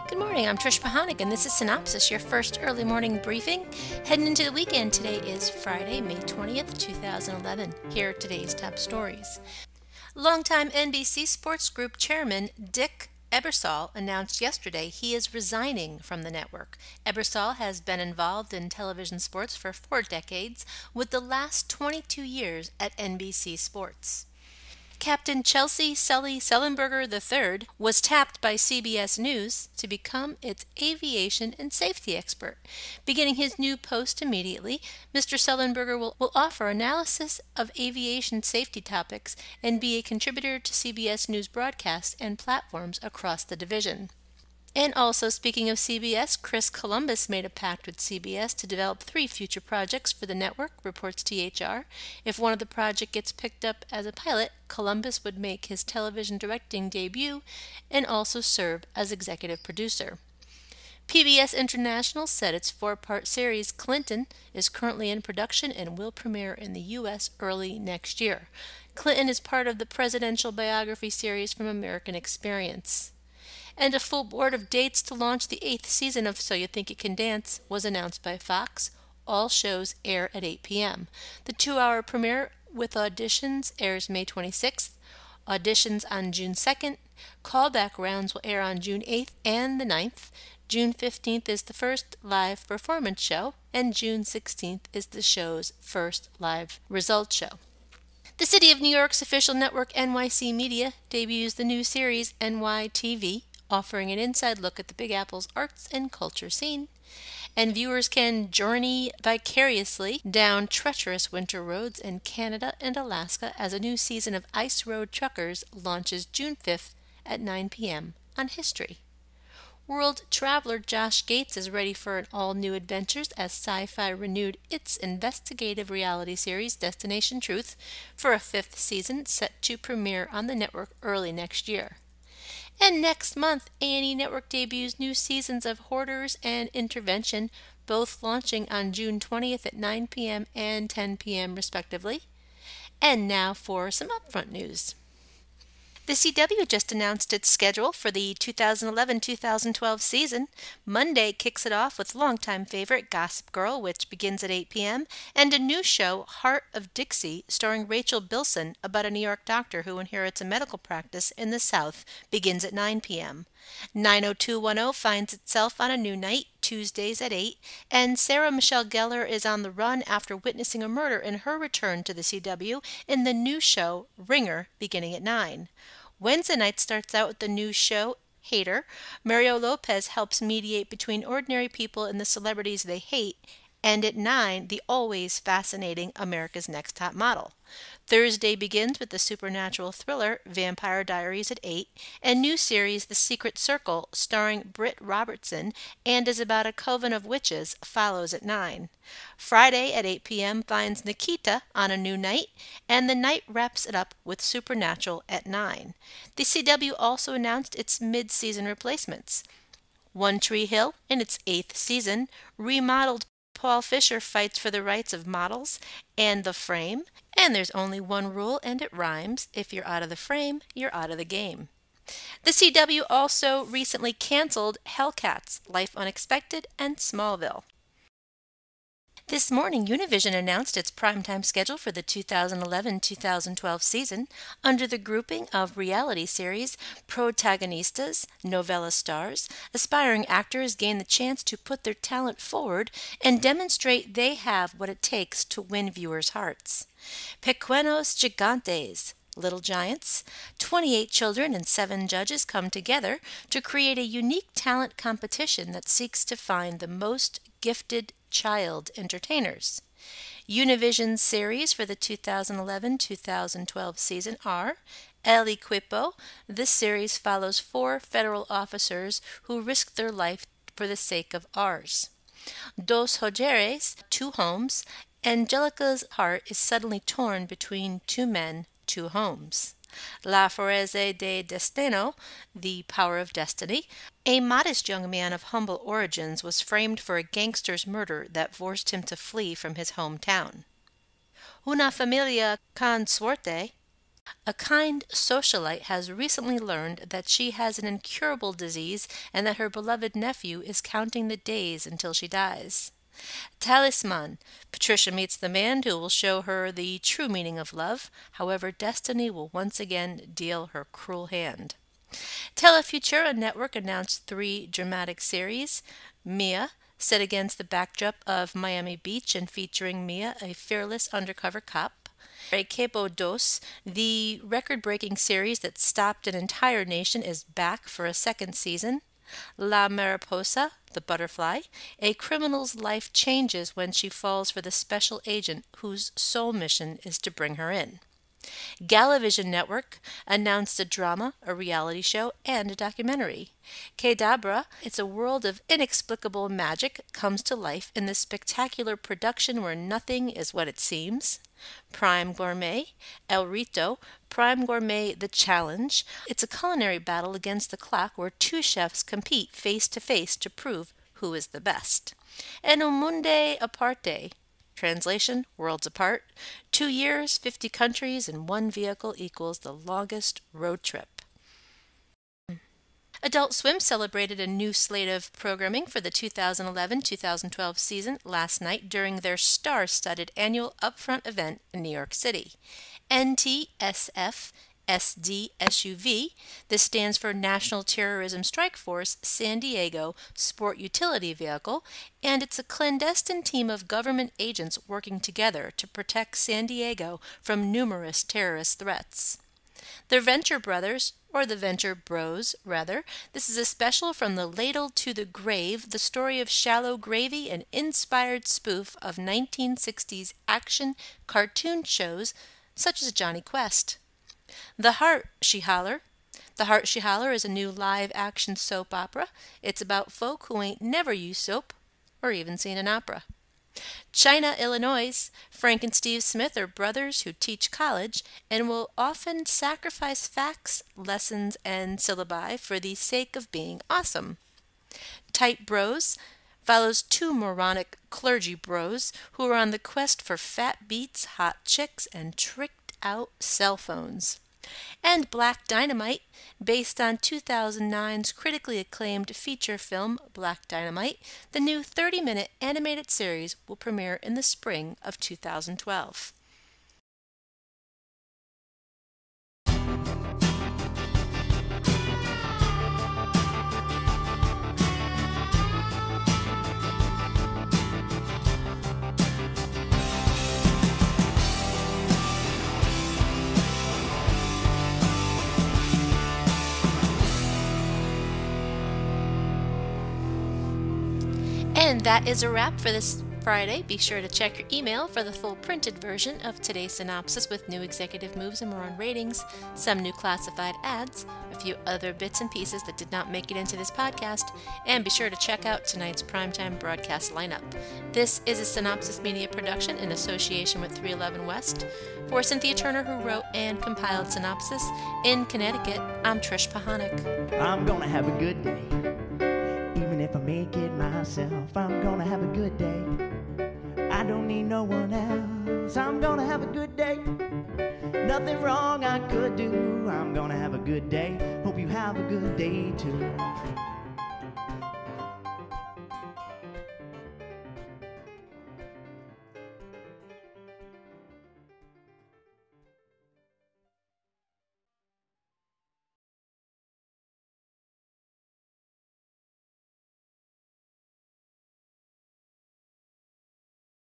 Good morning, I'm Trish Pahanik, and this is Cynopsis, your first early morning briefing. Heading into the weekend, today is Friday, May 20th, 2011. Here are today's top stories. Longtime NBC Sports Group chairman Dick Ebersol announced yesterday he is resigning from the network. Ebersol has been involved in television sports for 4 decades, with the last 22 years at NBC Sports. Captain Chelsea Sully Sullenberger III was tapped by CBS News to become its aviation and safety expert. Beginning his new post immediately, Mr. Sullenberger will offer analysis of aviation safety topics and be a contributor to CBS News broadcasts and platforms across the division. And also, speaking of CBS, Chris Columbus made a pact with CBS to develop 3 future projects for the network, reports THR. If one of the projects gets picked up as a pilot, Columbus would make his television directing debut and also serve as executive producer. PBS International said its 4-part series, Clinton, is currently in production and will premiere in the U.S. early next year. Clinton is part of the presidential biography series from American Experience. And a full board of dates to launch the 8th season of So You Think You Can Dance was announced by Fox. All shows air at 8 p.m. The 2-hour premiere with auditions airs May 26th, auditions on June 2nd, callback rounds will air on June 8th and the 9th, June 15th is the first live performance show, and June 16th is the show's first live results show. The City of New York's official network NYC Media debuts the new series NYTV, offering an inside look at the Big Apple's arts and culture scene. And viewers can journey vicariously down treacherous winter roads in Canada and Alaska as a new season of Ice Road Truckers launches June 5th at 9 p.m. on History. World traveler Josh Gates is ready for an all-new adventures as Sci-Fi renewed its investigative reality series Destination Truth for a 5th season set to premiere on the network early next year. And next month, A&E Network debuts new seasons of Hoarders and Intervention, both launching on June 20th at 9 p.m. and 10 p.m. respectively. And now for some upfront news. The CW just announced its schedule for the 2011-2012 season. Monday kicks it off with longtime favorite Gossip Girl, which begins at 8 p.m., and a new show, Heart of Dixie, starring Rachel Bilson, about a New York doctor who inherits a medical practice in the South, begins at 9 p.m. 90210 finds itself on a new night, Tuesdays at 8, and Sarah Michelle Gellar is on the run after witnessing a murder in her return to the CW in the new show, Ringer, beginning at 9. Wednesday night starts out with the new show, Hater. Mario Lopez helps mediate between ordinary people and the celebrities they hate. And at 9, the always fascinating America's Next Top Model. Thursday begins with the supernatural thriller Vampire Diaries at 8, and new series The Secret Circle, starring Britt Robertson, and is about a coven of witches, follows at 9. Friday at 8 p.m. finds Nikita on a new night, and the night wraps it up with Supernatural at 9. The CW also announced its mid-season replacements. One Tree Hill, in its 8th season, remodeled Paul Fisher fights for the rights of models, and The Frame, and there's only one rule and it rhymes: if you're out of the frame, you're out of the game. The CW also recently canceled Hellcats, Life Unexpected, and Smallville. This morning, Univision announced its primetime schedule for the 2011-2012 season under the grouping of reality series. Protagonistas, novella stars, aspiring actors gain the chance to put their talent forward and demonstrate they have what it takes to win viewers' hearts. Pequeños Gigantes, Little Giants, 28 children and 7 judges come together to create a unique talent competition that seeks to find the most gifted child entertainers. Univision's series for the 2011-2012 season are El Equipo. This series follows 4 federal officers who risk their life for the sake of ours. Dos Hogares, 2 homes. Angelica's heart is suddenly torn between 2 men, 2 homes. La Forese de Destino, The Power of Destiny. A modest young man of humble origins was framed for a gangster's murder that forced him to flee from his hometown. Una Familia con Suerte, A kind socialite has recently learned that she has an incurable disease and that her beloved nephew is counting the days until she dies. Talisman. Patricia meets the man who will show her the true meaning of love. However, destiny will once again deal her cruel hand. Telefutura Network announced 3 dramatic series. Mia, set against the backdrop of Miami Beach and featuring Mia, a fearless undercover cop. Equipo Dos, the record-breaking series that stopped an entire nation, is back for a second season. La Mariposa, the butterfly, a criminal's life changes when she falls for the special agent whose sole mission is to bring her in. Galavision Network announced a drama, a reality show, and a documentary. Kedabra, it's a world of inexplicable magic, comes to life in this spectacular production where nothing is what it seems. Prime Gourmet, El Rito, Prime Gourmet The Challenge. It's a culinary battle against the clock where 2 chefs compete face to prove who is the best. And Un Mundo Aparte. Translation, Worlds Apart. 2 years, 50 countries, and 1 vehicle equals the longest road trip. Adult Swim celebrated a new slate of programming for the 2011-2012 season last night during their star-studded annual Upfront event in New York City. NTSF SDSUV, this stands for National Terrorism Strike Force San Diego Sport Utility Vehicle, and it's a clandestine team of government agents working together to protect San Diego from numerous terrorist threats. The Venture Brothers, or the Venture Bros, rather. This is a special From the Ladle to the Grave, the story of shallow gravy, an inspired spoof of 1960s action cartoon shows such as Johnny Quest. The Heart She Holler. The Heart She Holler is a new live-action soap opera. It's about folk who ain't never used soap or even seen an opera. China, Illinois. Frank and Steve Smith are brothers who teach college and will often sacrifice facts, lessons, and syllabi for the sake of being awesome. Tight Bros follows 2 moronic clergy bros who are on the quest for fat beats, hot chicks, and tricked-out cell phones. And Black Dynamite, based on 2009's critically acclaimed feature film Black Dynamite, the new 30-minute animated series will premiere in the spring of 2012. And that is a wrap for this Friday. Be sure to check your email for the full printed version of today's synopsis with new executive moves and more on ratings, some new classified ads, a few other bits and pieces that did not make it into this podcast, and be sure to check out tonight's primetime broadcast lineup. This is a Synopsis Media production in association with 311 West. For Cynthia Turner, who wrote and compiled Synopsis, in Connecticut, I'm Trish Pahanik. I'm gonna have a good day. Even if I make it myself, I'm gonna have a good day. I don't need no one else. I'm gonna have a good day. Nothing wrong I could do. I'm gonna have a good day. Hope you have a good day too.